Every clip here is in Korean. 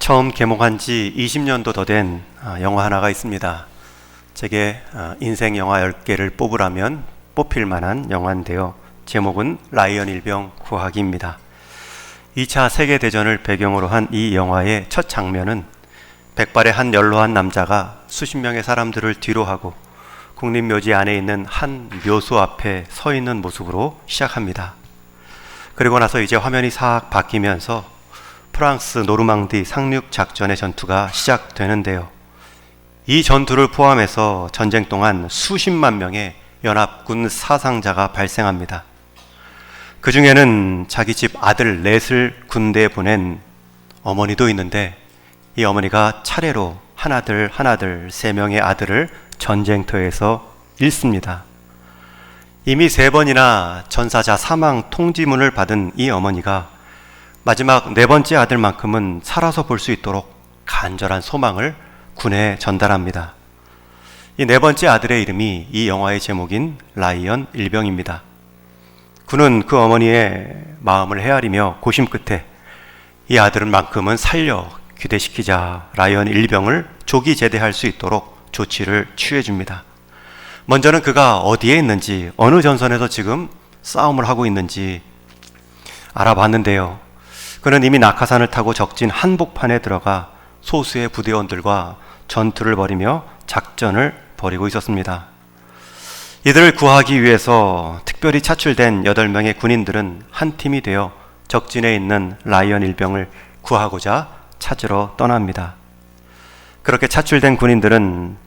처음 개봉한 지 20년도 더 된 영화 하나가 있습니다. 제게 인생 영화 10개를 뽑으라면 뽑힐 만한 영화인데요. 제목은 라이언 일병 구하기입니다. 2차 세계대전을 배경으로 한 이 영화의 첫 장면은 백발의 한 연로한 남자가 수십 명의 사람들을 뒤로하고 국립묘지 안에 있는 한 묘소 앞에 서 있는 모습으로 시작합니다. 그리고 나서 이제 화면이 싹 바뀌면서 프랑스 노르망디 상륙 작전의 전투가 시작되는데요. 이 전투를 포함해서 전쟁 동안 수십만 명의 연합군 사상자가 발생합니다. 그 중에는 자기 집 아들 넷을 군대에 보낸 어머니도 있는데, 이 어머니가 차례로 하나둘 3명의 아들을 전쟁터에서 잃습니다. 이미 3번이나 전사자 사망 통지문을 받은 이 어머니가 마지막 4번째 아들만큼은 살아서 볼 수 있도록 간절한 소망을 군에 전달합니다. 이 4번째 아들의 이름이 이 영화의 제목인 라이언 일병입니다. 군은 그 어머니의 마음을 헤아리며 고심 끝에 이 아들만큼은 살려 귀대시키자 라이언 일병을 조기 제대할 수 있도록 조치를 취해줍니다. 먼저는 그가 어디에 있는지, 어느 전선에서 지금 싸움을 하고 있는지 알아봤는데요. 그는 이미 낙하산을 타고 적진 한복판에 들어가 소수의 부대원들과 전투를 벌이며 작전을 벌이고 있었습니다. 이들을 구하기 위해서 특별히 차출된 8명의 군인들은 한 팀이 되어 적진에 있는 라이언 일병을 구하고자 찾으러 떠납니다. 그렇게 차출된 군인들은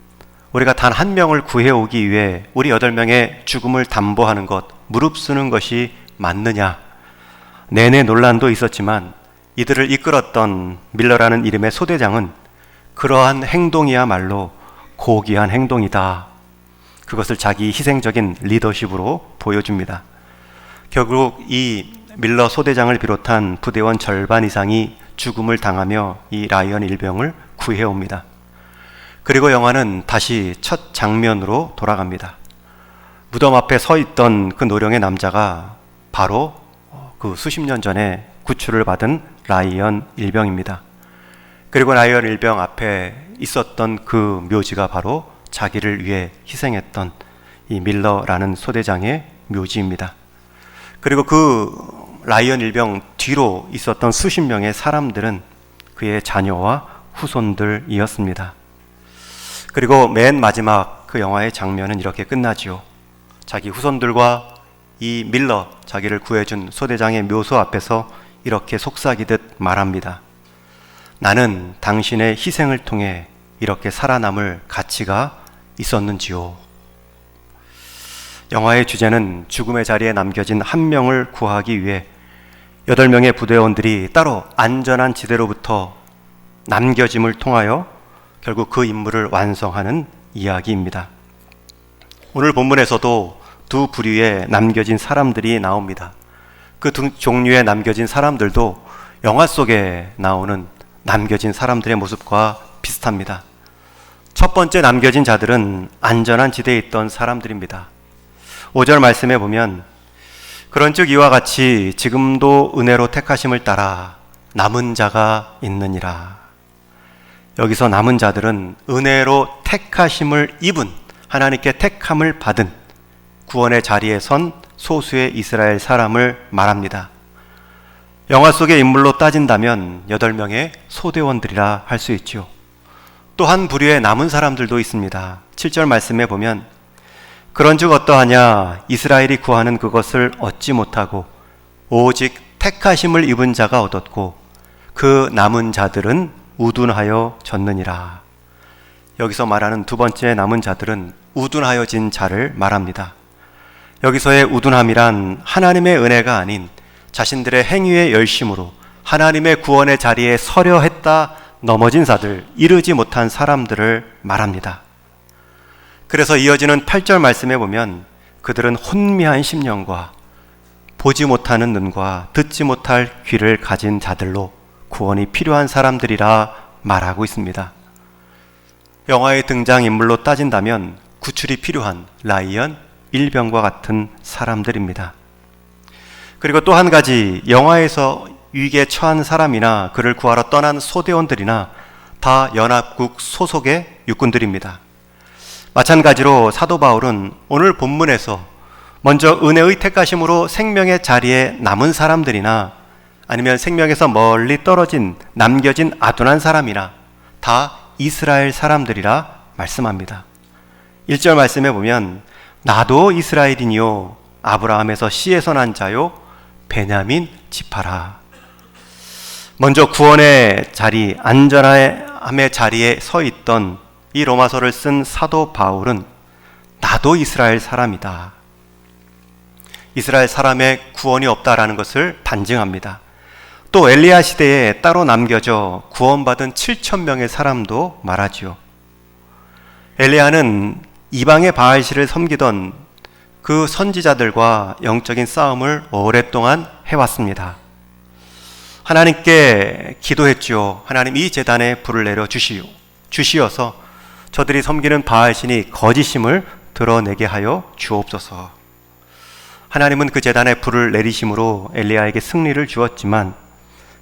우리가 단 한 명을 구해오기 위해 우리 8명의 죽음을 담보하는 것, 무릅쓰는 것이 맞느냐, 내내 논란도 있었지만 이들을 이끌었던 밀러라는 이름의 소대장은 그러한 행동이야말로 고귀한 행동이다, 그것을 자기 희생적인 리더십으로 보여줍니다. 결국 이 밀러 소대장을 비롯한 부대원 절반 이상이 죽음을 당하며 이 라이언 일병을 구해옵니다. 그리고 영화는 다시 첫 장면으로 돌아갑니다. 무덤 앞에 서 있던 그 노령의 남자가 바로 그 수십 년 전에 구출을 받은 라이언 일병입니다. 그리고 라이언 일병 앞에 있었던 그 묘지가 바로 자기를 위해 희생했던 이 밀러라는 소대장의 묘지입니다. 그리고 그 라이언 일병 뒤로 있었던 수십 명의 사람들은 그의 자녀와 후손들이었습니다. 그리고 맨 마지막 그 영화의 장면은 이렇게 끝나지요. 자기 후손들과 이 밀러, 자기를 구해준 소대장의 묘소 앞에서 이렇게 속삭이듯 말합니다. 나는 당신의 희생을 통해 이렇게 살아남을 가치가 있었는지요. 영화의 주제는 죽음의 자리에 남겨진 한 명을 구하기 위해 8명의 부대원들이 따로 안전한 지대로부터 남겨짐을 통하여 결국 그 임무를 완성하는 이야기입니다. 오늘 본문에서도 두 부류의 남겨진 사람들이 나옵니다. 그 두 종류의 남겨진 사람들도 영화 속에 나오는 남겨진 사람들의 모습과 비슷합니다. 첫 번째 남겨진 자들은 안전한 지대에 있던 사람들입니다. 5절 말씀에 보면 그런즉 이와 같이 지금도 은혜로 택하심을 따라 남은 자가 있느니라. 여기서 남은 자들은 은혜로 택하심을 입은, 하나님께 택함을 받은 구원의 자리에 선 소수의 이스라엘 사람을 말합니다. 영화 속의 인물로 따진다면 8명의 소대원들이라 할 수 있죠. 또 한 부류의 남은 사람들도 있습니다. 7절 말씀에 보면 그런즉 어떠하냐, 이스라엘이 구하는 그것을 얻지 못하고 오직 택하심을 입은 자가 얻었고 그 남은 자들은 우둔하여 졌느니라. 여기서 말하는 두 번째 남은 자들은 우둔하여진 자를 말합니다. 여기서의 우둔함이란 하나님의 은혜가 아닌 자신들의 행위의 열심으로 하나님의 구원의 자리에 서려 했다 넘어진 자들, 이르지 못한 사람들을 말합니다. 그래서 이어지는 8절 말씀에 보면 그들은 혼미한 심령과 보지 못하는 눈과 듣지 못할 귀를 가진 자들로 구원이 필요한 사람들이라 말하고 있습니다. 영화의 등장인물로 따진다면 구출이 필요한 라이언 일병과 같은 사람들입니다. 그리고 또 한 가지 영화에서 위기에 처한 사람이나 그를 구하러 떠난 소대원들이나 다 연합국 소속의 육군들입니다. 마찬가지로 사도 바울은 오늘 본문에서 먼저 은혜의 택하심으로 생명의 자리에 남은 사람들이나 아니면 생명에서 멀리 떨어진 남겨진 아둔한 사람이나 다 이스라엘 사람들이라 말씀합니다. 1절 말씀에 보면 나도 이스라엘이니요 아브라함에서 씨에서 난 자요 베냐민 지파라. 먼저 구원의 자리, 안전함의 자리에 서 있던 이 로마서를 쓴 사도 바울은 나도 이스라엘 사람이다. 이스라엘 사람의 구원이 없다라는 것을 반증합니다. 또 엘리야 시대에 따로 남겨져 구원받은 7,000명의 사람도 말하지요. 엘리야는 이방의 바알신을 섬기던 그 선지자들과 영적인 싸움을 오랫동안 해왔습니다. 하나님께 기도했지요. 하나님 이 제단에 불을 내려 주시어서 저들이 섬기는 바알신이 거짓임을 드러내게 하여 주옵소서. 하나님은 그 제단에 불을 내리심으로 엘리야에게 승리를 주었지만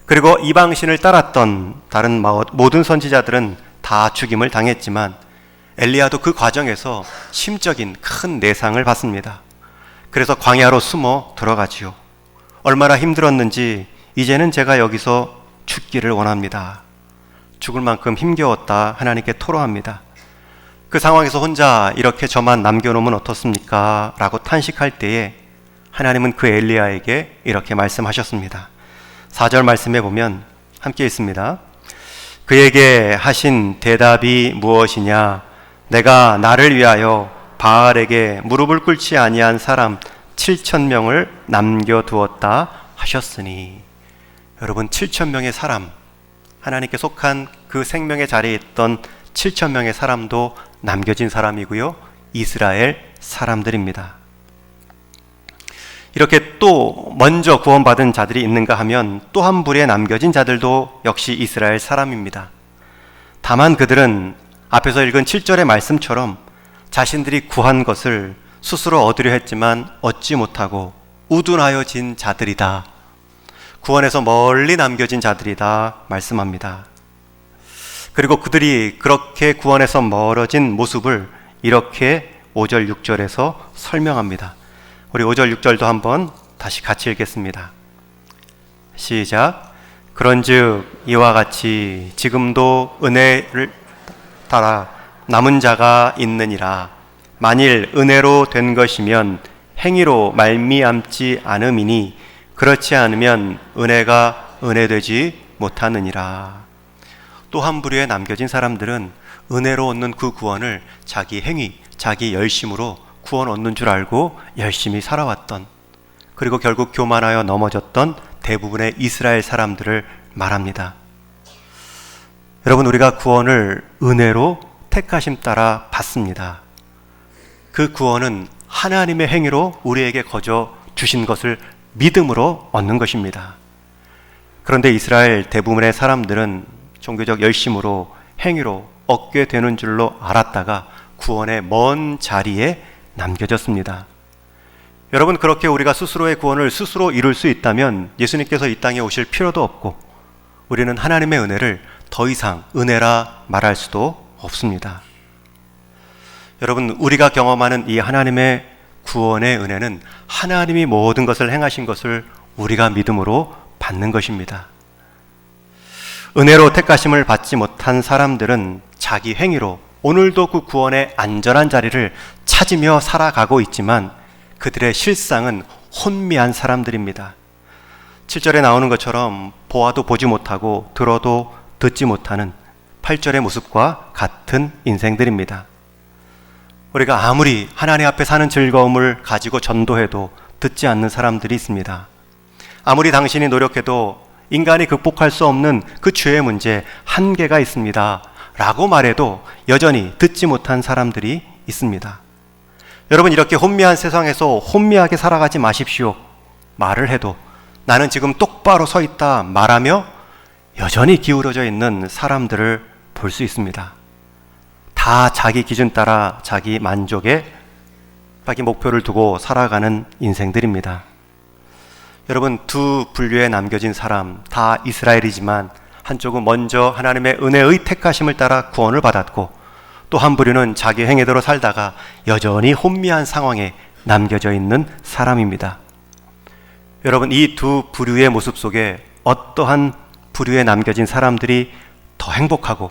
그리고 이방신을 따랐던 다른 모든 선지자들은 다 죽임을 당했지만 엘리야도 그 과정에서 심적인 큰 내상을 받습니다. 그래서 광야로 숨어 들어가지요. 얼마나 힘들었는지 이제는 제가 여기서 죽기를 원합니다. 죽을 만큼 힘겨웠다 하나님께 토로합니다. 그 상황에서 혼자 이렇게 저만 남겨놓으면 어떻습니까? 라고 탄식할 때에 하나님은 그 엘리야에게 이렇게 말씀하셨습니다. 4절 말씀에 보면 함께 있습니다. 그에게 하신 대답이 무엇이냐? 내가 나를 위하여 바알에게 무릎을 꿇지 아니한 사람 7,000명을 남겨두었다 하셨으니. 여러분 7,000명의 사람, 하나님께 속한 그 생명의 자리에 있던 7,000명의 사람도 남겨진 사람이고요, 이스라엘 사람들입니다. 이렇게 또 먼저 구원받은 자들이 있는가 하면 또 한 부류에 남겨진 자들도 역시 이스라엘 사람입니다. 다만 그들은 앞에서 읽은 7절의 말씀처럼 자신들이 구한 것을 스스로 얻으려 했지만 얻지 못하고 우둔하여진 자들이다. 구원에서 멀리 남겨진 자들이다 말씀합니다. 그리고 그들이 그렇게 구원에서 멀어진 모습을 이렇게 5절 6절에서 설명합니다. 우리 5절 6절도 한번 다시 같이 읽겠습니다. 시작. 그런즉 이와 같이 지금도 은혜를 따라 남은 자가 있느니라. 만일 은혜로 된 것이면 행위로 말미암지 않음이니 그렇지 않으면 은혜가 은혜되지 못하느니라. 또 한 부류에 남겨진 사람들은 은혜로 얻는 그 구원을 자기 행위, 자기 열심으로 구원 얻는 줄 알고 열심히 살아왔던, 그리고 결국 교만하여 넘어졌던 대부분의 이스라엘 사람들을 말합니다. 여러분, 우리가 구원을 은혜로 택하심 따라 받습니다. 그 구원은 하나님의 행위로 우리에게 거저 주신 것을 믿음으로 얻는 것입니다. 그런데 이스라엘 대부분의 사람들은 종교적 열심으로 행위로 얻게 되는 줄로 알았다가 구원의 먼 자리에 남겨졌습니다. 여러분, 그렇게 우리가 스스로의 구원을 스스로 이룰 수 있다면 예수님께서 이 땅에 오실 필요도 없고 우리는 하나님의 은혜를 더 이상 은혜라 말할 수도 없습니다. 여러분, 우리가 경험하는 이 하나님의 구원의 은혜는 하나님이 모든 것을 행하신 것을 우리가 믿음으로 받는 것입니다. 은혜로 택하심을 받지 못한 사람들은 자기 행위로 오늘도 그 구원의 안전한 자리를 찾으며 살아가고 있지만 그들의 실상은 혼미한 사람들입니다. 7절에 나오는 것처럼 보아도 보지 못하고 들어도 듣지 못하는 8절의 모습과 같은 인생들입니다. 우리가 아무리 하나님 앞에 사는 즐거움을 가지고 전도해도 듣지 않는 사람들이 있습니다. 아무리 당신이 노력해도 인간이 극복할 수 없는 그 죄의 문제, 한계가 있습니다 라고 말해도 여전히 듣지 못한 사람들이 있습니다. 여러분, 이렇게 혼미한 세상에서 혼미하게 살아가지 마십시오 말을 해도 나는 지금 똑바로 서 있다 말하며 여전히 기울어져 있는 사람들을 볼 수 있습니다. 다 자기 기준 따라 자기 만족에 자기 목표를 두고 살아가는 인생들입니다. 여러분, 두 분류에 남겨진 사람 다 이스라엘이지만 한쪽은 먼저 하나님의 은혜의 택하심을 따라 구원을 받았고, 또 한 부류는 자기 행위대로 살다가 여전히 혼미한 상황에 남겨져 있는 사람입니다. 여러분, 이 두 부류의 모습 속에 어떠한 부류에 남겨진 사람들이 더 행복하고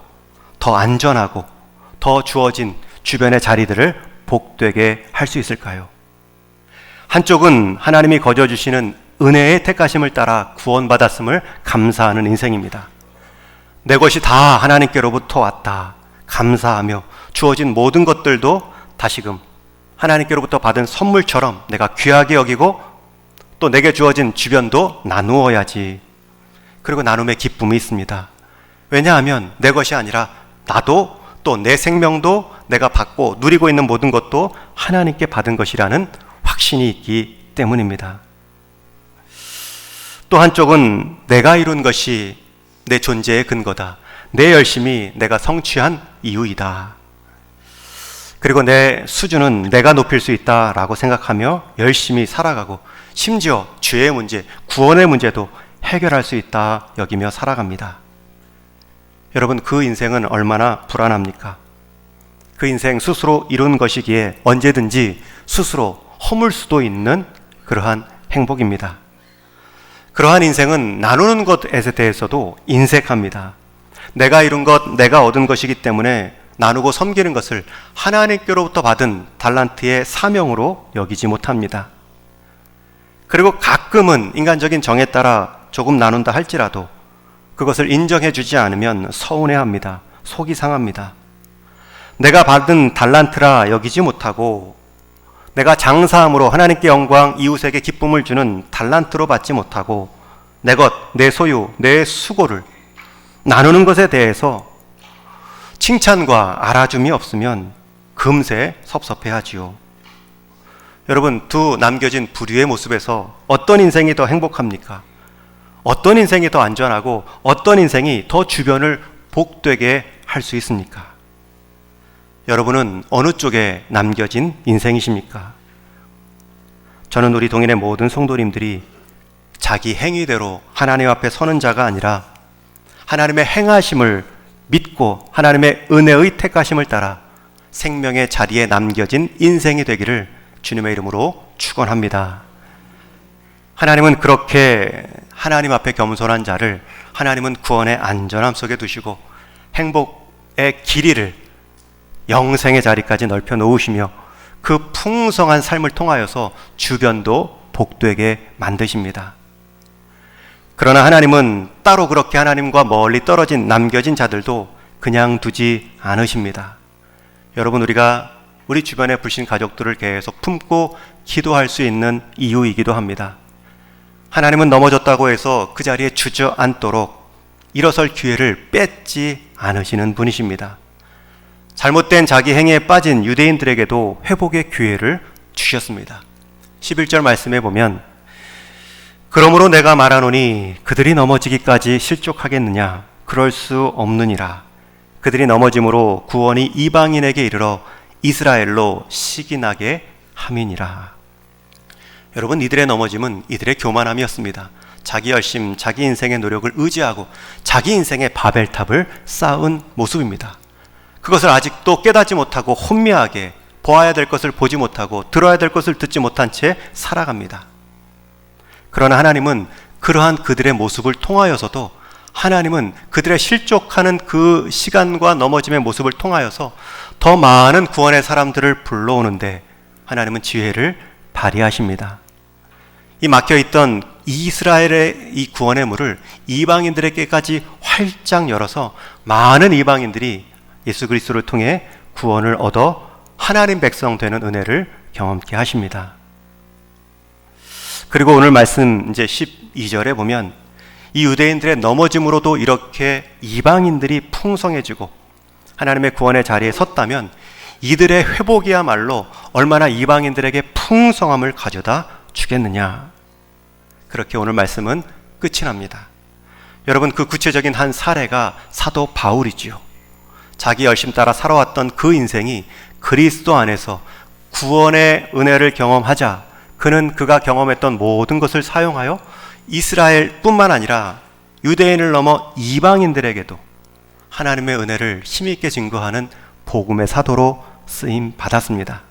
더 안전하고 더 주어진 주변의 자리들을 복되게 할 수 있을까요? 한쪽은 하나님이 거저주시는 은혜의 택하심을 따라 구원받았음을 감사하는 인생입니다. 내 것이 다 하나님께로부터 왔다 감사하며 주어진 모든 것들도 다시금 하나님께로부터 받은 선물처럼 내가 귀하게 여기고, 또 내게 주어진 주변도 나누어야지. 그리고 나눔의 기쁨이 있습니다. 왜냐하면 내 것이 아니라 나도, 또 내 생명도, 내가 받고 누리고 있는 모든 것도 하나님께 받은 것이라는 확신이 있기 때문입니다. 또 한쪽은 내가 이룬 것이 내 존재의 근거다, 내 열심이 내가 성취한 이유이다, 그리고 내 수준은 내가 높일 수 있다라고 생각하며 열심히 살아가고, 심지어 죄의 문제, 구원의 문제도 해결할 수 있다 여기며 살아갑니다. 여러분, 그 인생은 얼마나 불안합니까? 그 인생 스스로 이룬 것이기에 언제든지 스스로 허물 수도 있는 그러한 행복입니다. 그러한 인생은 나누는 것에 대해서도 인색합니다. 내가 이룬 것, 내가 얻은 것이기 때문에 나누고 섬기는 것을 하나님께로부터 받은 달란트의 사명으로 여기지 못합니다. 그리고 가끔은 인간적인 정에 따라 조금 나눈다 할지라도 그것을 인정해 주지 않으면 서운해합니다. 속이 상합니다. 내가 받은 달란트라 여기지 못하고, 내가 장사함으로 하나님께 영광, 이웃에게 기쁨을 주는 달란트로 받지 못하고, 내 것, 내 소유, 내 수고를 나누는 것에 대해서 칭찬과 알아줌이 없으면 금세 섭섭해하지요. 여러분, 두 남겨진 부류의 모습에서 어떤 인생이 더 행복합니까? 어떤 인생이 더 안전하고 어떤 인생이 더 주변을 복되게 할 수 있습니까? 여러분은 어느 쪽에 남겨진 인생이십니까? 저는 우리 동인의 모든 성도님들이 자기 행위대로 하나님 앞에 서는 자가 아니라 하나님의 행하심을 믿고 하나님의 은혜의 택하심을 따라 생명의 자리에 남겨진 인생이 되기를 주님의 이름으로 축원합니다. 하나님은 그렇게 하나님 앞에 겸손한 자를 하나님은 구원의 안전함 속에 두시고 행복의 길이를 영생의 자리까지 넓혀 놓으시며 그 풍성한 삶을 통하여서 주변도 복되게 만드십니다. 그러나 하나님은 따로 그렇게 하나님과 멀리 떨어진 남겨진 자들도 그냥 두지 않으십니다. 여러분, 우리가 우리 주변에 불신 가족들을 계속 품고 기도할 수 있는 이유이기도 합니다. 하나님은 넘어졌다고 해서 그 자리에 주저앉도록 일어설 기회를 뺏지 않으시는 분이십니다. 잘못된 자기 행위에 빠진 유대인들에게도 회복의 기회를 주셨습니다. 11절 말씀에 보면, 그러므로 내가 말하노니 그들이 넘어지기까지 실족하겠느냐? 그럴 수 없느니라. 그들이 넘어짐으로 구원이 이방인에게 이르러 이스라엘로 시기나게 함이니라. 여러분, 이들의 넘어짐은 이들의 교만함이었습니다. 자기 열심, 자기 인생의 노력을 의지하고 자기 인생의 바벨탑을 쌓은 모습입니다. 그것을 아직도 깨닫지 못하고 혼미하게 보아야 될 것을 보지 못하고 들어야 될 것을 듣지 못한 채 살아갑니다. 그러나 하나님은 그러한 그들의 모습을 통하여서도, 하나님은 그들의 실족하는 그 시간과 넘어짐의 모습을 통하여서 더 많은 구원의 사람들을 불러오는데 하나님은 지혜를 발휘하십니다. 이 막혀있던 이스라엘의 이 구원의 문을 이방인들에게까지 활짝 열어서 많은 이방인들이 예수 그리스도를 통해 구원을 얻어 하나님 백성 되는 은혜를 경험케 하십니다. 그리고 오늘 말씀 이제 12절에 보면 이 유대인들의 넘어짐으로도 이렇게 이방인들이 풍성해지고 하나님의 구원의 자리에 섰다면 이들의 회복이야말로 얼마나 이방인들에게 풍성함을 가져다 주겠느냐. 그렇게 오늘 말씀은 끝이 납니다. 여러분, 그 구체적인 한 사례가 사도 바울이지요. 자기 열심 따라 살아왔던 그 인생이 그리스도 안에서 구원의 은혜를 경험하자 그는 그가 경험했던 모든 것을 사용하여 이스라엘뿐만 아니라 유대인을 넘어 이방인들에게도 하나님의 은혜를 힘있게 증거하는 복음의 사도로 쓰임 받았습니다.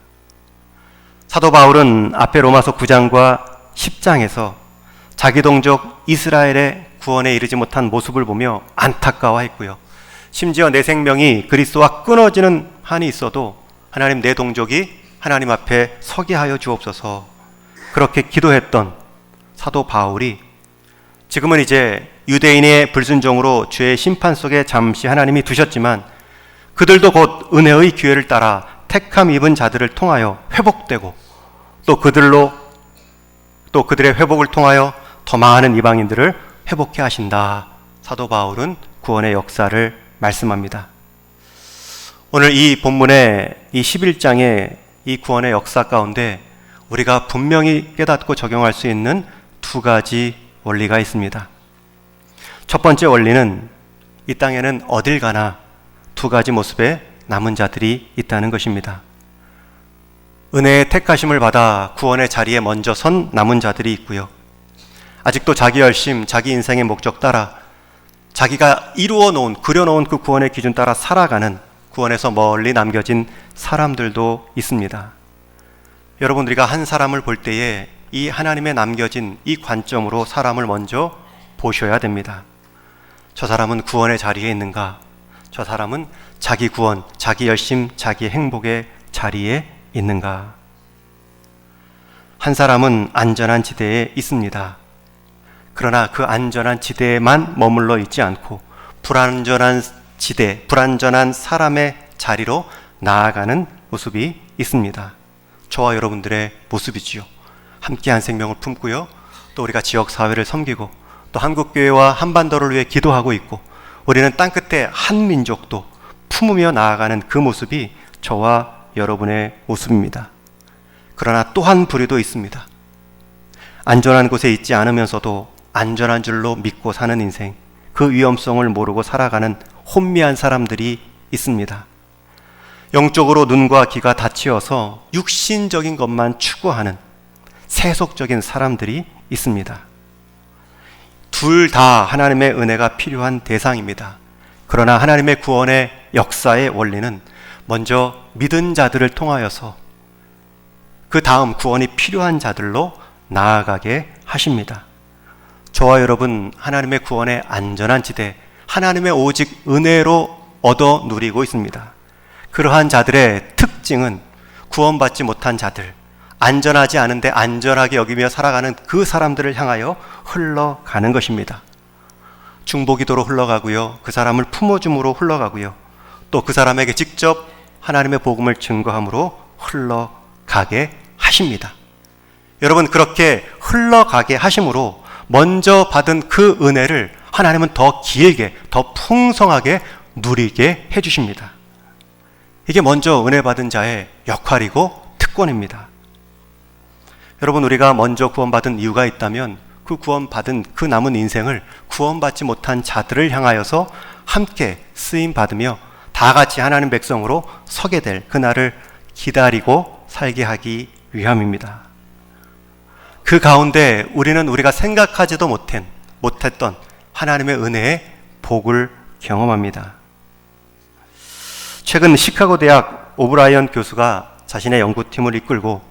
사도 바울은 앞에 로마서 9장과 10장에서 자기 동족 이스라엘의 구원에 이르지 못한 모습을 보며 안타까워했고요. 심지어 내 생명이 그리스도와 끊어지는 한이 있어도 하나님, 내 동족이 하나님 앞에 서게 하여 주옵소서, 그렇게 기도했던 사도 바울이 지금은 이제 유대인의 불순종으로 죄의 심판 속에 잠시 하나님이 두셨지만 그들도 곧 은혜의 기회를 따라 택함 입은 자들을 통하여 회복되고 또 그들의 회복을 통하여 더 많은 이방인들을 회복해 하신다. 사도 바울은 구원의 역사를 말씀합니다. 오늘 이 본문의 이 11장의 이 구원의 역사 가운데 우리가 분명히 깨닫고 적용할 수 있는 두 가지 원리가 있습니다. 첫 번째 원리는 이 땅에는 어딜 가나 두 가지 모습의 남은 자들이 있다는 것입니다. 은혜의 택하심을 받아 구원의 자리에 먼저 선 남은 자들이 있고요. 아직도 자기 열심, 자기 인생의 목적 따라 자기가 그려놓은 그 구원의 기준 따라 살아가는 구원에서 멀리 남겨진 사람들도 있습니다. 여러분, 우리가 한 사람을 볼 때에 이 하나님의 남겨진 이 관점으로 사람을 먼저 보셔야 됩니다. 저 사람은 구원의 자리에 있는가? 저 사람은 자기 구원, 자기 열심, 자기 행복의 자리에 있는가? 한 사람은 안전한 지대에 있습니다. 그러나 그 안전한 지대에만 머물러 있지 않고 불안전한 지대, 불안전한 사람의 자리로 나아가는 모습이 있습니다. 저와 여러분들의 모습이지요. 함께한 생명을 품고요, 또 우리가 지역사회를 섬기고 또 한국교회와 한반도를 위해 기도하고 있고 우리는 땅끝에 한 민족도 품으며 나아가는 그 모습이 저와 여러분의 모습입니다. 그러나 또 한 부류도 있습니다. 안전한 곳에 있지 않으면서도 안전한 줄로 믿고 사는 인생, 그 위험성을 모르고 살아가는 혼미한 사람들이 있습니다. 영적으로 눈과 귀가 닫히어서 육신적인 것만 추구하는 세속적인 사람들이 있습니다. 둘 다 하나님의 은혜가 필요한 대상입니다. 그러나 하나님의 구원의 역사의 원리는 먼저 믿은 자들을 통하여서 그 다음 구원이 필요한 자들로 나아가게 하십니다. 저와 여러분, 하나님의 구원의 안전한 지대, 하나님의 오직 은혜로 얻어 누리고 있습니다. 그러한 자들의 특징은 구원받지 못한 자들, 안전하지 않은데 안전하게 여기며 살아가는 그 사람들을 향하여 흘러가는 것입니다. 중보기도로 흘러가고요, 그 사람을 품어줌으로 흘러가고요, 또 그 사람에게 직접 하나님의 복음을 증거함으로 흘러가게 하십니다. 여러분, 그렇게 흘러가게 하심으로 먼저 받은 그 은혜를 하나님은 더 길게, 더 풍성하게 누리게 해주십니다. 이게 먼저 은혜 받은 자의 역할이고 특권입니다. 여러분, 우리가 먼저 구원받은 이유가 있다면 그 구원받은 그 남은 인생을 구원받지 못한 자들을 향하여서 함께 쓰임받으며 다 같이 하나님 백성으로 서게 될 그날을 기다리고 살게 하기 위함입니다. 그 가운데 우리는 우리가 생각하지도 못했던 하나님의 은혜의 복을 경험합니다. 최근 시카고 대학 오브라이언 교수가 자신의 연구팀을 이끌고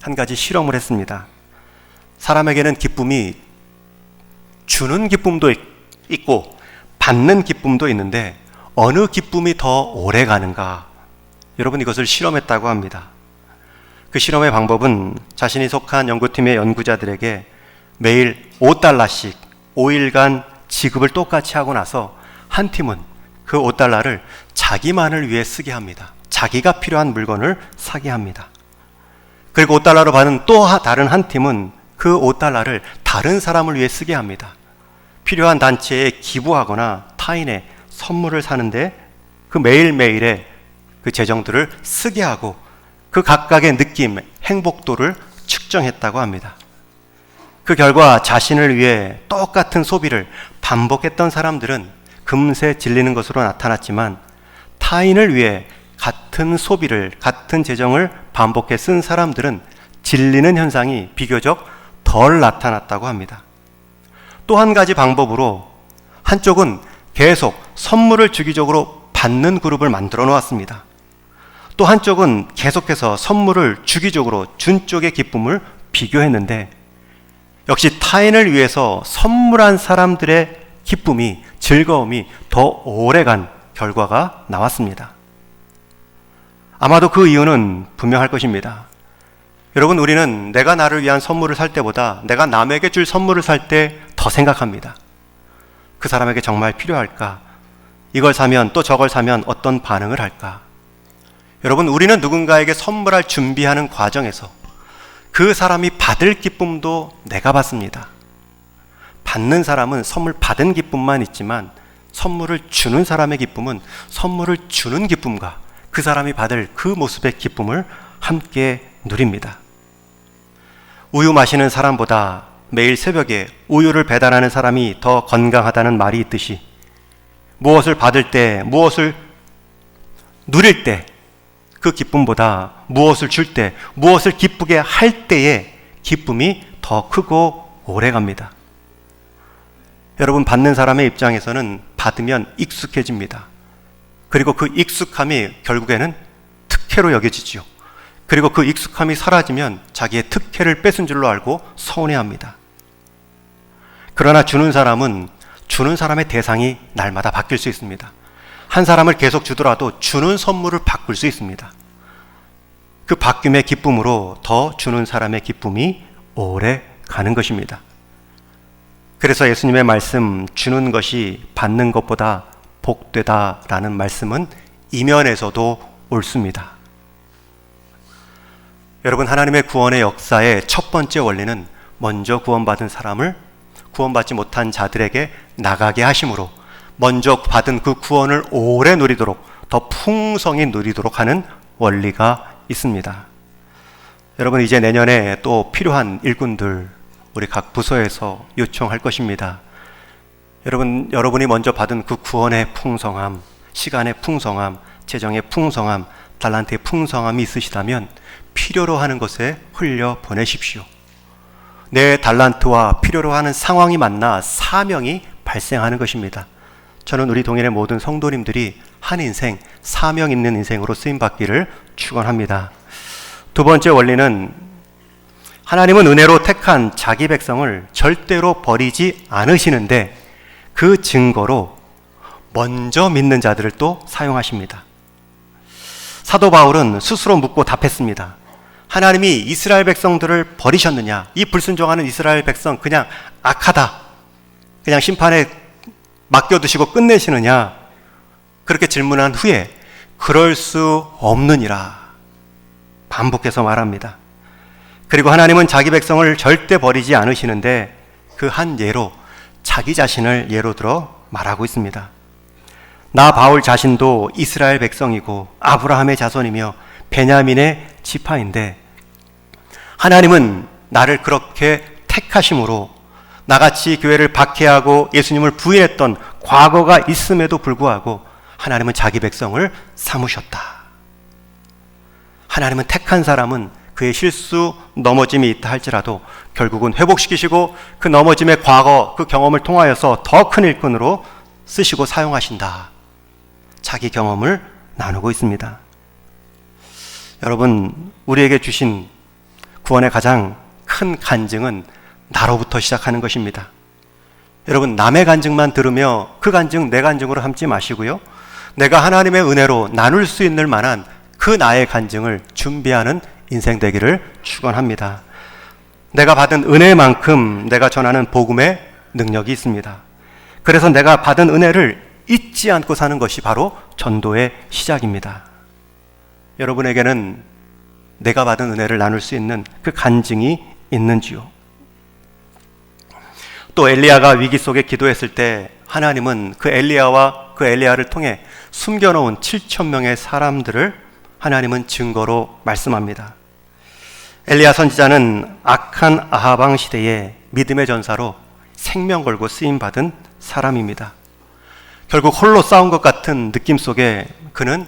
한 가지 실험을 했습니다. 사람에게는 기쁨이 주는 기쁨도 있고 받는 기쁨도 있는데 어느 기쁨이 더 오래 가는가? 여러분, 이것을 실험했다고 합니다. 그 실험의 방법은 자신이 속한 연구팀의 연구자들에게 매일 $5씩 5일간 지급을 똑같이 하고 나서 한 팀은 그 $5를 자기만을 위해 쓰게 합니다. 자기가 필요한 물건을 사게 합니다. 그리고 $5로 받은 또 다른 한 팀은 그 $5를 다른 사람을 위해 쓰게 합니다. 필요한 단체에 기부하거나 타인의 선물을 사는데 그 매일매일의 그 재정들을 쓰게 하고 그 각각의 느낌, 행복도를 측정했다고 합니다. 그 결과 자신을 위해 똑같은 소비를 반복했던 사람들은 금세 질리는 것으로 나타났지만 타인을 위해 같은 소비를, 같은 재정을 반복해 쓴 사람들은 질리는 현상이 비교적 덜 나타났다고 합니다. 또 한 가지 방법으로 한쪽은 계속 선물을 주기적으로 받는 그룹을 만들어 놓았습니다. 또 한쪽은 계속해서 선물을 주기적으로 준 쪽의 기쁨을 비교했는데, 역시 타인을 위해서 선물한 사람들의 기쁨이, 즐거움이 더 오래간 결과가 나왔습니다. 아마도 그 이유는 분명할 것입니다. 여러분, 우리는 내가 나를 위한 선물을 살 때보다 내가 남에게 줄 선물을 살 때 더 생각합니다. 그 사람에게 정말 필요할까? 이걸 사면 또 저걸 사면 어떤 반응을 할까? 여러분, 우리는 누군가에게 선물할 준비하는 과정에서 그 사람이 받을 기쁨도 내가 받습니다. 받는 사람은 선물 받은 기쁨만 있지만 선물을 주는 사람의 기쁨은 선물을 주는 기쁨과 그 사람이 받을 그 모습의 기쁨을 함께 누립니다. 우유 마시는 사람보다 매일 새벽에 우유를 배달하는 사람이 더 건강하다는 말이 있듯이, 무엇을 받을 때, 무엇을 누릴 때 그 기쁨보다 무엇을 줄 때, 무엇을 기쁘게 할 때의 기쁨이 더 크고 오래갑니다. 여러분, 받는 사람의 입장에서는 받으면 익숙해집니다. 그리고 그 익숙함이 결국에는 특혜로 여겨지지요. 그리고 그 익숙함이 사라지면 자기의 특혜를 뺏은 줄로 알고 서운해합니다. 그러나 주는 사람은 주는 사람의 대상이 날마다 바뀔 수 있습니다. 한 사람을 계속 주더라도 주는 선물을 바꿀 수 있습니다. 그 바뀜의 기쁨으로 더 주는 사람의 기쁨이 오래 가는 것입니다. 그래서 예수님의 말씀, 주는 것이 받는 것보다 복되다라는 말씀은 이면에서도 옳습니다. 여러분, 하나님의 구원의 역사의 첫 번째 원리는 먼저 구원받은 사람을 구원받지 못한 자들에게 나가게 하심으로 먼저 받은 그 구원을 오래 누리도록, 더 풍성히 누리도록 하는 원리가 있습니다. 여러분, 이제 내년에 또 필요한 일꾼들 우리 각 부서에서 요청할 것입니다. 여러분이 먼저 받은 그 구원의 풍성함, 시간의 풍성함, 재정의 풍성함, 달란트의 풍성함이 있으시다면 필요로 하는 것에 흘려 보내십시오. 내 달란트와 필요로 하는 상황이 만나 사명이 발생하는 것입니다. 저는 우리 동일의 모든 성도님들이 한 인생, 사명 있는 인생으로 쓰임받기를 축원합니다. 두 번째 원리는 하나님은 은혜로 택한 자기 백성을 절대로 버리지 않으시는데 그 증거로 먼저 믿는 자들을 또 사용하십니다. 사도 바울은 스스로 묻고 답했습니다. 하나님이 이스라엘 백성들을 버리셨느냐? 이 불순종하는 이스라엘 백성 그냥 악하다, 그냥 심판에 맡겨두시고 끝내시느냐? 그렇게 질문한 후에 그럴 수 없느니라 반복해서 말합니다. 그리고 하나님은 자기 백성을 절대 버리지 않으시는데 그 한 예로 자기 자신을 예로 들어 말하고 있습니다. 나 바울 자신도 이스라엘 백성이고 아브라함의 자손이며 베냐민의 지파인데 하나님은 나를 그렇게 택하심으로 나같이 교회를 박해하고 예수님을 부인했던 과거가 있음에도 불구하고 하나님은 자기 백성을 삼으셨다. 하나님은 택한 사람은 그의 실수, 넘어짐이 있다 할지라도 결국은 회복시키시고 그 넘어짐의 과거, 그 경험을 통하여서 더 큰 일꾼으로 쓰시고 사용하신다. 자기 경험을 나누고 있습니다. 여러분, 우리에게 주신 구원의 가장 큰 간증은 나로부터 시작하는 것입니다. 여러분, 남의 간증만 들으며 그 간증 내 간증으로 삼지 마시고요, 내가 하나님의 은혜로 나눌 수 있는 만한 그 나의 간증을 준비하는 인생 되기를 축원합니다. 내가 받은 은혜만큼 내가 전하는 복음의 능력이 있습니다. 그래서 내가 받은 은혜를 잊지 않고 사는 것이 바로 전도의 시작입니다. 여러분에게는 내가 받은 은혜를 나눌 수 있는 그 간증이 있는지요? 또 엘리야가 위기 속에 기도했을 때 하나님은 그 엘리야와 그 엘리야를 통해 숨겨놓은 7,000명의 사람들을 하나님은 증거로 말씀합니다. 엘리야 선지자는 악한 아합 왕 시대에 믿음의 전사로 생명 걸고 쓰임받은 사람입니다. 결국 홀로 싸운 것 같은 느낌 속에 그는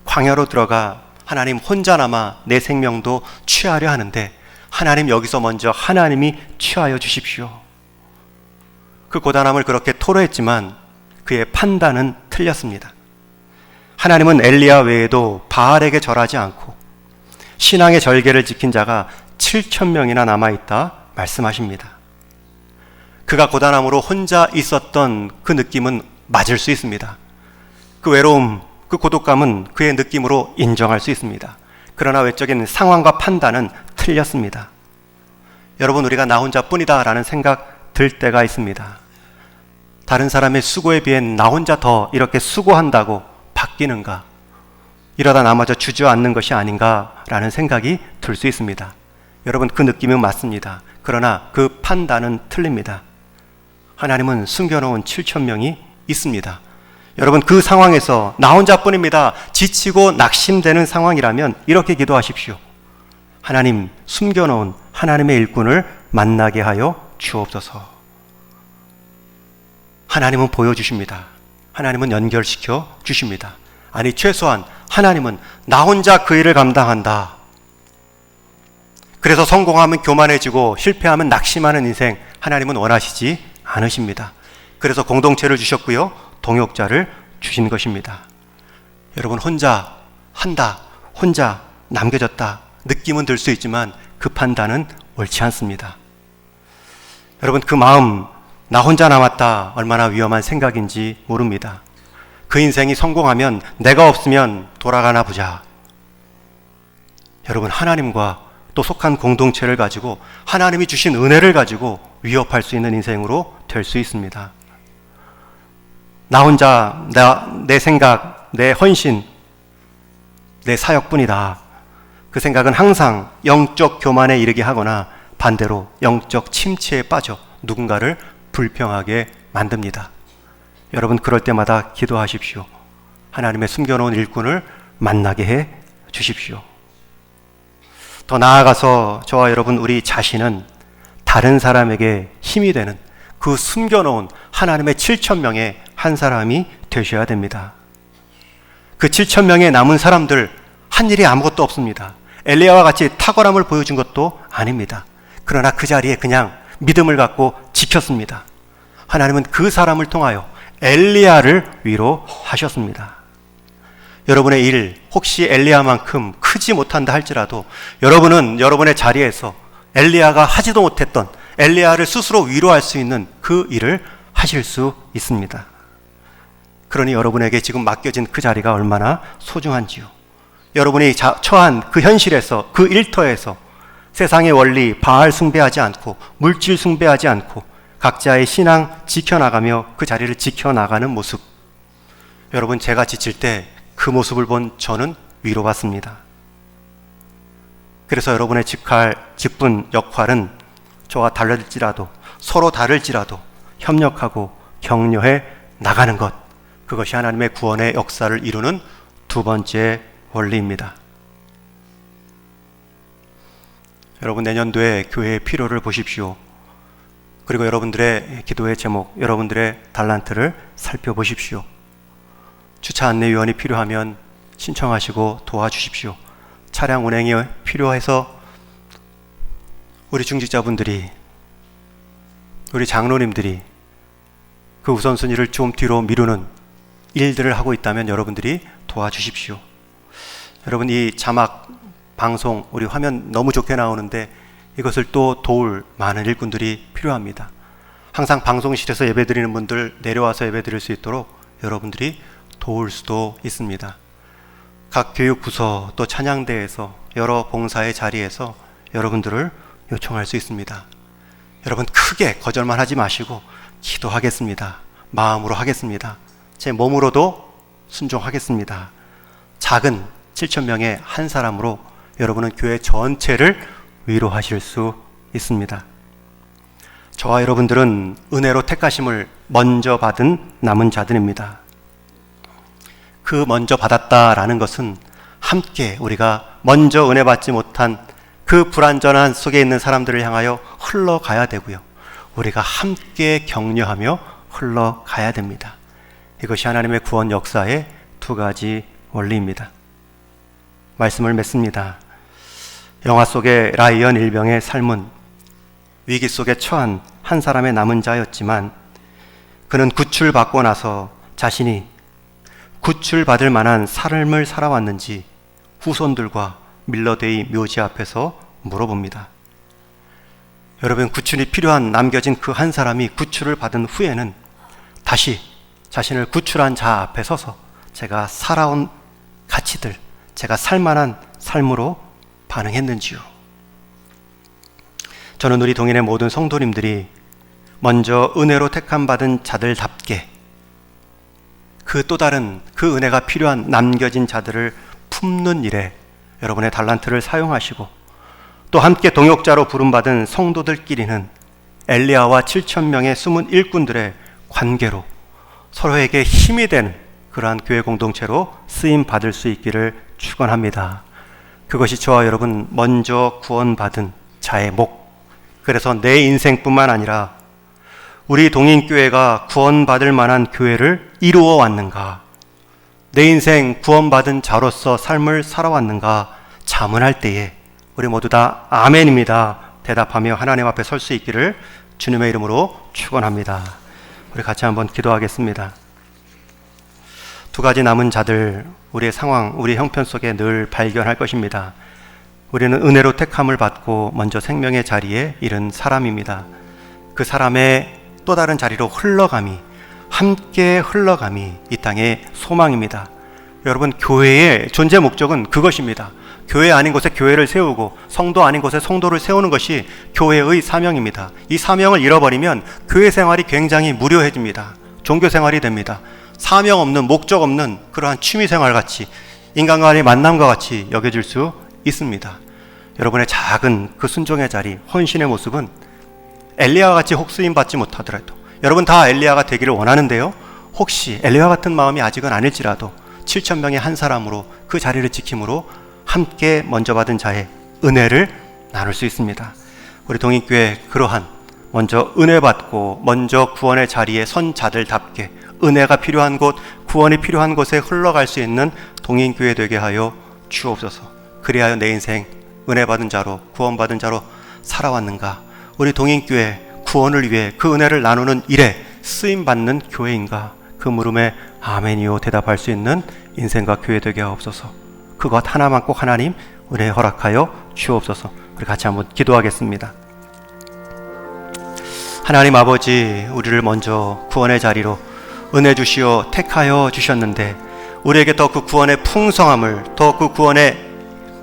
광야로 들어가 하나님 혼자나마 내 생명도 취하려 하는데 하나님 여기서 먼저 하나님이 취하여 주십시오. 그 고단함을 그렇게 토로했지만 그의 판단은 틀렸습니다. 하나님은 엘리야 외에도 바알에게 절하지 않고 신앙의 절개를 지킨 자가 7,000명이나 남아있다 말씀하십니다. 그가 고단함으로 혼자 있었던 그 느낌은 맞을 수 있습니다. 그 외로움, 그 고독감은 그의 느낌으로 인정할 수 있습니다. 그러나 외적인 상황과 판단은 틀렸습니다. 여러분, 우리가 나 혼자뿐이다 라는 생각 들 때가 있습니다. 다른 사람의 수고에 비해 나 혼자 더 이렇게 수고한다고 바뀌는가? 이러다 나마저 주저앉는 것이 아닌가 라는 생각이 들 수 있습니다. 여러분, 그 느낌은 맞습니다. 그러나 그 판단은 틀립니다. 하나님은 숨겨놓은 7,000명이 있습니다. 여러분, 그 상황에서 나 혼자뿐입니다. 지치고 낙심되는 상황이라면 이렇게 기도하십시오. 하나님, 숨겨놓은 하나님의 일꾼을 만나게 하여 주옵소서. 하나님은 보여주십니다. 하나님은 연결시켜 주십니다. 아니, 최소한 하나님은 나 혼자 그 일을 감당한다. 그래서 성공하면 교만해지고 실패하면 낙심하는 인생 하나님은 원하시지 않으십니다. 그래서 공동체를 주셨고요, 동역자를 주신 것입니다. 여러분, 혼자 한다, 혼자 남겨졌다 느낌은 들 수 있지만 그 판단은 옳지 않습니다. 여러분, 그 마음, 나 혼자 남았다, 얼마나 위험한 생각인지 모릅니다. 그 인생이 성공하면 내가 없으면 돌아가나 보자. 여러분, 하나님과 또 속한 공동체를 가지고 하나님이 주신 은혜를 가지고 위협할 수 있는 인생으로 될 수 있습니다. 나 혼자, 내 생각, 내 헌신, 내 사역뿐이다. 그 생각은 항상 영적 교만에 이르게 하거나 반대로 영적 침체에 빠져 누군가를 불평하게 만듭니다. 여러분, 그럴 때마다 기도하십시오. 하나님의 숨겨놓은 일꾼을 만나게 해 주십시오. 더 나아가서 저와 여러분, 우리 자신은 다른 사람에게 힘이 되는 그 숨겨놓은 하나님의 7,000명의 한 사람이 되셔야 됩니다. 그 7,000명의 남은 사람들, 한 일이 아무것도 없습니다. 엘리야와 같이 탁월함을 보여준 것도 아닙니다. 그러나 그 자리에 그냥 믿음을 갖고 지켰습니다. 하나님은 그 사람을 통하여 엘리야를 위로하셨습니다. 여러분의 일, 혹시 엘리야만큼 크지 못한다 할지라도 여러분은 여러분의 자리에서 엘리야가 하지도 못했던 엘리야를 스스로 위로할 수 있는 그 일을 하실 수 있습니다. 그러니 여러분에게 지금 맡겨진 그 자리가 얼마나 소중한지요. 여러분이 처한 그 현실에서, 그 일터에서 세상의 원리, 바알 숭배하지 않고 물질 숭배하지 않고 각자의 신앙 지켜나가며 그 자리를 지켜나가는 모습. 여러분, 제가 지칠 때 그 모습을 본 저는 위로받습니다. 그래서 여러분의 직분 역할은 저와 다를지라도, 서로 다를지라도 협력하고 격려해 나가는 것, 그것이 하나님의 구원의 역사를 이루는 두 번째 원리입니다. 여러분, 내년도에 교회의 필요를 보십시오. 그리고 여러분들의 기도의 제목, 여러분들의 달란트를 살펴보십시오. 주차 안내 요원이 필요하면 신청하시고 도와주십시오. 차량 운행이 필요해서 우리 중직자분들이, 우리 장로님들이 그 우선순위를 좀 뒤로 미루는 일들을 하고 있다면 여러분들이 도와주십시오. 여러분, 이 자막 방송, 우리 화면 너무 좋게 나오는데 이것을 또 도울 많은 일꾼들이 필요합니다. 항상 방송실에서 예배드리는 분들 내려와서 예배드릴 수 있도록 여러분들이 도울 수도 있습니다. 각 교육부서 또 찬양대에서 여러 봉사의 자리에서 여러분들을 요청할 수 있습니다. 여러분, 크게 거절만 하지 마시고 기도하겠습니다. 마음으로 하겠습니다. 제 몸으로도 순종하겠습니다. 작은 7,000명의 한 사람으로 여러분은 교회 전체를 위로하실 수 있습니다. 저와 여러분들은 은혜로 택하심을 먼저 받은 남은 자들입니다. 그 먼저 받았다라는 것은 함께 우리가 먼저 은혜 받지 못한 그 불완전한 속에 있는 사람들을 향하여 흘러가야 되고요. 우리가 함께 격려하며 흘러가야 됩니다. 이것이 하나님의 구원 역사의 두 가지 원리입니다. 말씀을 맺습니다. 영화 속의 라이언 일병의 삶은 위기 속에 처한 한 사람의 남은 자였지만 그는 구출받고 나서 자신이 구출받을 만한 삶을 살아왔는지 후손들과 밀러데이 묘지 앞에서 물어봅니다. 여러분, 구출이 필요한 남겨진 그 한 사람이 구출을 받은 후에는 다시 자신을 구출한 자 앞에 서서 제가 살아온 가치들, 제가 살만한 삶으로 반응했는지요. 저는 우리 동인의 모든 성도님들이 먼저 은혜로 택함받은 자들답게 그 또 다른 그 은혜가 필요한 남겨진 자들을 품는 일에 여러분의 달란트를 사용하시고 또 함께 동역자로 부름받은 성도들끼리는 엘리야와 7,000명의 숨은 일꾼들의 관계로 서로에게 힘이 되는 그러한 교회 공동체로 쓰임 받을 수 있기를 축원합니다. 그것이 저와 여러분 먼저 구원받은 자의 목, 그래서 내 인생뿐만 아니라 우리 동인교회가 구원받을 만한 교회를 이루어 왔는가, 내 인생 구원받은 자로서 삶을 살아왔는가 자문할 때에 우리 모두 다 아멘입니다 대답하며 하나님 앞에 설 수 있기를 주님의 이름으로 축원합니다. 우리 같이 한번 기도하겠습니다. 두 가지 남은 자들, 우리의 상황, 우리 형편 속에 늘 발견할 것입니다. 우리는 은혜로 택함을 받고 먼저 생명의 자리에 이른 사람입니다. 그 사람의 또 다른 자리로 흘러감이, 함께 흘러감이 이 땅의 소망입니다. 여러분, 교회의 존재 목적은 그것입니다. 교회 아닌 곳에 교회를 세우고 성도 아닌 곳에 성도를 세우는 것이 교회의 사명입니다. 이 사명을 잃어버리면 교회 생활이 굉장히 무료해집니다. 종교 생활이 됩니다. 사명 없는, 목적 없는 그러한 취미 생활 같이, 인간과의 만남과 같이 여겨질 수 있습니다. 여러분의 작은 그 순종의 자리, 헌신의 모습은 엘리야와 같이 혹쓰임 받지 못하더라도, 여러분 다 엘리야가 되기를 원하는데요, 혹시 엘리야 같은 마음이 아직은 아닐지라도 7,000명의 한 사람으로 그 자리를 지킴으로 함께 먼저 받은 자의 은혜를 나눌 수 있습니다. 우리 동인교회 그러한 먼저 은혜 받고 먼저 구원의 자리에 선 자들답게 은혜가 필요한 곳, 구원이 필요한 곳에 흘러갈 수 있는 동인교회 되게 하여 주옵소서. 그리하여 내 인생 은혜 받은 자로, 구원받은 자로 살아왔는가? 우리 동인교회 구원을 위해 그 은혜를 나누는 일에 쓰임받는 교회인가? 그 물음에 아멘이요 대답할 수 있는 인생과 교회 되게 하옵소서. 그것 하나만 꼭 하나님 은혜 허락하여 주옵소서. 우리 같이 한번 기도하겠습니다. 하나님 아버지, 우리를 먼저 구원의 자리로 은혜 주시어 택하여 주셨는데 우리에게 더 그 구원의 풍성함을, 더 그 구원의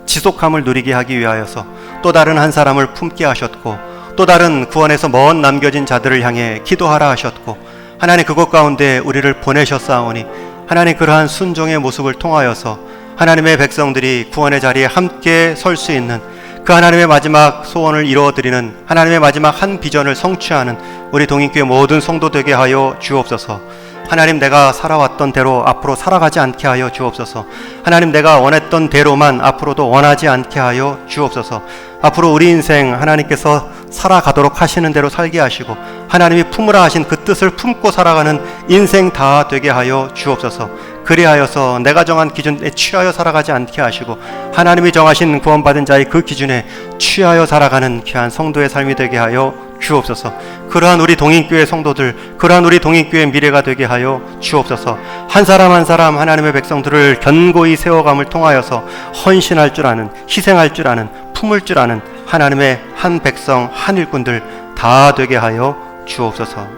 지속함을 누리게 하기 위하여서 또 다른 한 사람을 품게 하셨고 또 다른 구원에서 먼 남겨진 자들을 향해 기도하라 하셨고, 하나님 그것 가운데 우리를 보내셨사오니 하나님 그러한 순종의 모습을 통하여서 하나님의 백성들이 구원의 자리에 함께 설 수 있는 그 하나님의 마지막 소원을 이루어드리는, 하나님의 마지막 한 비전을 성취하는 우리 동인교회 모든 성도 되게 하여 주옵소서. 하나님, 내가 살아왔던 대로 앞으로 살아가지 않게 하여 주옵소서. 하나님, 내가 원했던 대로만 앞으로도 원하지 않게 하여 주옵소서. 앞으로 우리 인생 하나님께서 살아가도록 하시는 대로 살게 하시고 하나님이 품으라 하신 그 뜻을 품고 살아가는 인생 다 되게 하여 주옵소서. 그리하여서 내가 정한 기준에 취하여 살아가지 않게 하시고 하나님이 정하신 구원받은 자의 그 기준에 취하여 살아가는 귀한 성도의 삶이 되게 하여 주옵소서. 그러한 우리 동인교회 성도들, 그러한 우리 동인교회 미래가 되게 하여 주옵소서. 한 사람 한 사람 하나님의 백성들을 견고히 세워감을 통하여서 헌신할 줄 아는, 희생할 줄 아는, 품을 줄 아는 하나님의 한 백성, 한 일꾼들 다 되게 하여 주옵소서.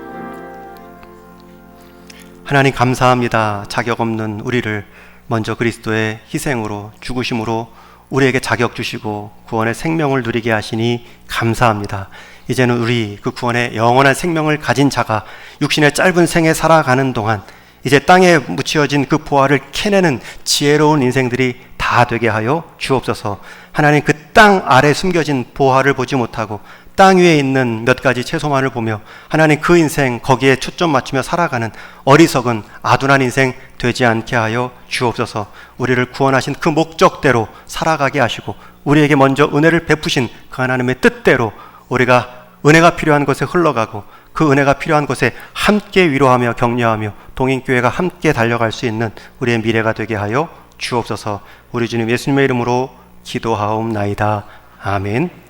하나님 감사합니다. 자격 없는 우리를 먼저 그리스도의 희생으로, 죽으심으로 우리에게 자격 주시고 구원의 생명을 누리게 하시니 감사합니다. 이제는 우리 그 구원의 영원한 생명을 가진 자가 육신의 짧은 생에 살아가는 동안 이제 땅에 묻혀진 그 보화를 캐내는 지혜로운 인생들이 다 되게 하여 주옵소서. 하나님, 그 땅 아래 숨겨진 보화를 보지 못하고 땅 위에 있는 몇 가지 채소만을 보며 하나님 그 인생 거기에 초점 맞추며 살아가는 어리석은 아둔한 인생 되지 않게 하여 주옵소서. 우리를 구원하신 그 목적대로 살아가게 하시고 우리에게 먼저 은혜를 베푸신 그 하나님의 뜻대로 우리가 은혜가 필요한 곳에 흘러가고 그 은혜가 필요한 곳에 함께 위로하며 격려하며 동인교회가 함께 달려갈 수 있는 우리의 미래가 되게 하여 주옵소서. 우리 주님 예수님의 이름으로 기도하옵나이다. 아멘.